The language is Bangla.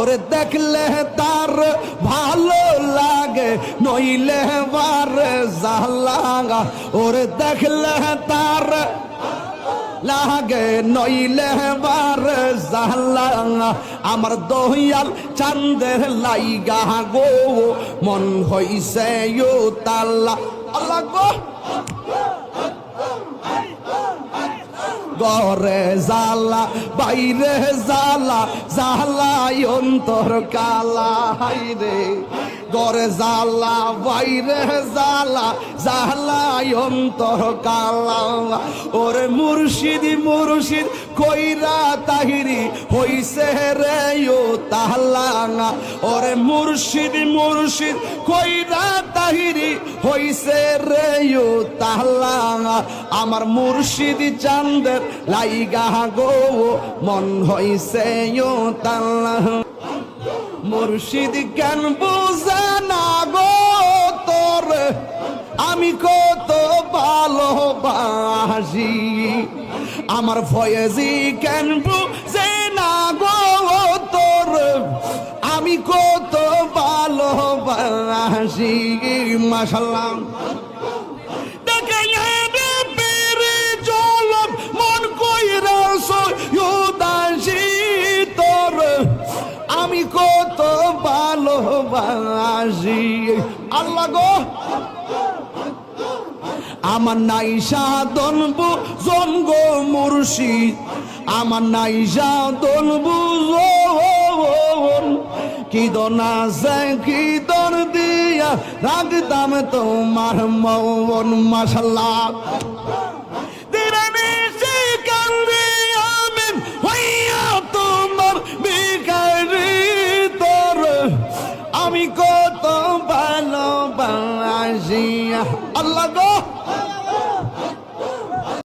ওরে দেখলে তার ভালো লাগে নইলে বার জালা ওরে দেখলে তার লাগে নইলে বার জালা আমার দয়াল চাঁদের লাইগা গো মন হইছে ও তাল্লা আল্লাহ গো ঘরে জালা বাইরে জালা জালাই অন্তর কালা হাইরে ঘরে জালা বাইরে জালা জালাই অন্তর কালা ওরে মুর্শিদ মুর্শিদ কইরা তাহিরি হইছে রে ও তাহলা ওরে মুর্শিদ মুর্শিদ কইরা তাহিরি হইছে রে ও তাহলা আমার মুর্শিদ চাঁদের লাইগা গো মন হইছে ও তাহলা মুর্শিদ কেন বুঝে না গো তোর আমি কত ভালোবাসি আমার ফয়েজি কেন বুঝে না গো তোর আমি কত ভালোবাসি মাশাআল্লাহ মন কইরা সয়ুদাসি তোর আমি কত ভালোবাসি আল্লাহ গো আমার নাই সাধন বুঝন গো মুর্শিদ আমার নাই সাধন বুঝন কি দনা সে কি দর দিয়া রাখতাম তোমার মন মাশাআল্লাহ আমি কত ভালোবাসি আল্লাহ গো